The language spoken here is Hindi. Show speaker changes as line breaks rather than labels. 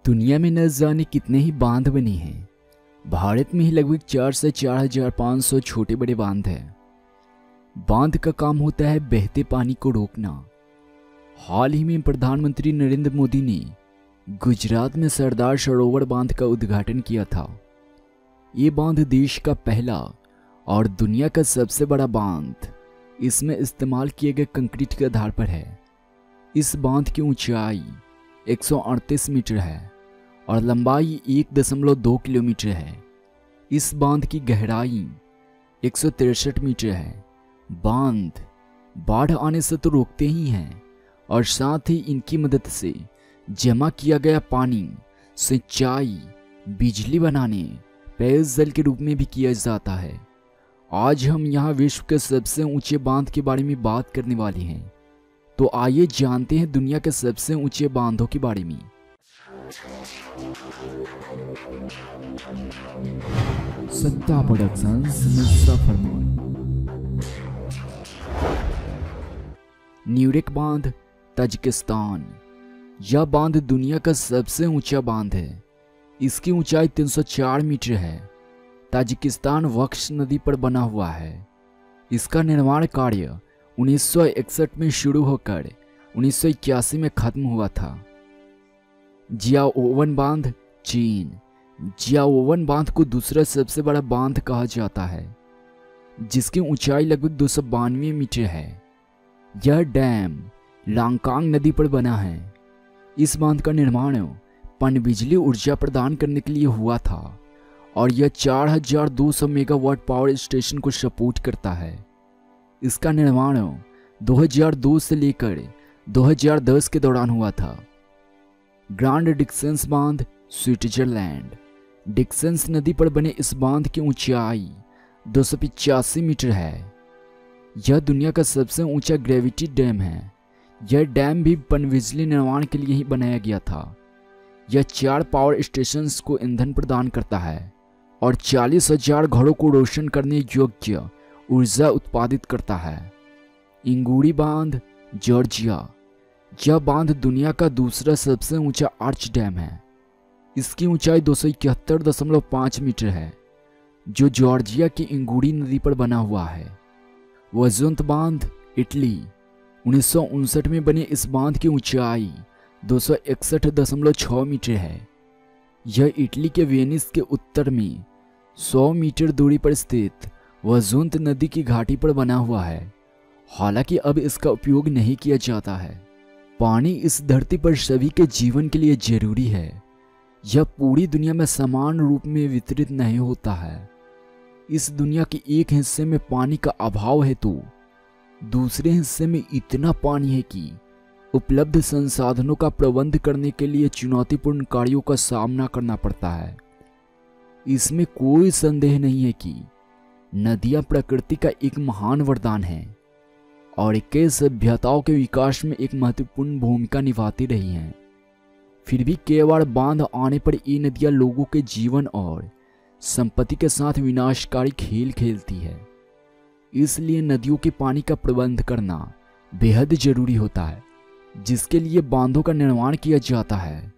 दुनिया में न जाने कितने ही बांध बने हैं। भारत में ही लगभग 4 से 4,500 छोटे बड़े बांध हैं। बांध का काम होता है बहते पानी को रोकना। हाल ही में प्रधानमंत्री नरेंद्र मोदी ने गुजरात में सरदार सरोवर बांध का उद्घाटन किया था। ये बांध देश का पहला और दुनिया का सबसे बड़ा बांध इसमें इस्तेमाल किए गए कंक्रीट के आधार पर है। इस बांध की ऊंचाई 138 मीटर है और लंबाई 1.2 किलोमीटर है। इस बांध की गहराई 163 मीटर है। बांध बाढ़ आने से तो रोकते ही हैं और साथ ही इनकी मदद से जमा किया गया पानी सिंचाई, बिजली बनाने, पेयजल के रूप में भी किया जाता है। आज हम यहाँ विश्व के सबसे ऊंचे बांध के बारे में बात करने वाले हैं। तो आइए जानते हैं दुनिया के सबसे ऊंचे बांधों के बारे में। सत्ता प्रोडक्शंस मुजफ्फरपुर। न्यूरेक बांध, ताजिकिस्तान। यह बांध दुनिया का सबसे ऊंचा बांध है। इसकी ऊंचाई 304 मीटर है। ताजिकिस्तान वक्श नदी पर बना हुआ है। इसका निर्माण कार्य 1961 में शुरू होकर 1981 में खत्म हुआ था। जियाओवन बांध, चीन। जियाओवन बांध को दूसरा सबसे बड़ा बांध कहा जाता है, जिसकी ऊंचाई लगभग 292 मीटर है। यह डैम लांकांग नदी पर बना है। इस बांध का निर्माण पनबिजली ऊर्जा प्रदान करने के लिए हुआ था और यह 4200 मेगावाट पावर स्टेशन को सपोर्ट करता है। इसका निर्माण 2002 से लेकर 2010 के दौरान हुआ था। ग्रांड डिक्सेंस बांध, स्विट्जरलैंड। डिक्सेंस नदी पर बने इस बांध की ऊंचाई 285 मीटर है। यह दुनिया का सबसे ऊंचा ग्रेविटी डैम है। यह डैम भी पनबिजली निर्माण के लिए ही बनाया गया था। यह 4 पावर स्टेशंस को ईंधन प्रदान करता है और 40,000 घरों को रोशन करने योग्य ऊर्जा उत्पादित करता है। इंगूरी बांध, जॉर्जिया। यह बांध दुनिया का दूसरा सबसे ऊंचा आर्च डैम है। इसकी ऊंचाई 271.5 मीटर है, जो जॉर्जिया की इंगूरी नदी पर बना हुआ है। वजुंत बांध, इटली। 1959 में बने इस बांध की ऊंचाई 261.6 मीटर है। यह इटली के वेनिस के उत्तर में 100 मीटर दूरी पर स्थित वजुंत नदी की घाटी पर बना हुआ है। हालांकि अब इसका उपयोग नहीं किया जाता है। पानी इस धरती पर सभी के जीवन के लिए जरूरी है। यह पूरी दुनिया में समान रूप में वितरित नहीं होता है। इस दुनिया के एक हिस्से में पानी का अभाव है तो दूसरे हिस्से में इतना पानी है कि उपलब्ध संसाधनों का प्रबंध करने के लिए चुनौतीपूर्ण कार्यों का सामना करना पड़ता है। इसमें कोई संदेह नहीं है कि नदियां प्रकृति का एक महान वरदान है और कई सभ्यताओं के विकास में एक महत्वपूर्ण भूमिका निभाती रही हैं। फिर भी कई बार बांध आने पर ये नदियां लोगों के जीवन और संपत्ति के साथ विनाशकारी खेल खेलती है। इसलिए नदियों के पानी का प्रबंध करना बेहद जरूरी होता है, जिसके लिए बांधों का निर्माण किया जाता है।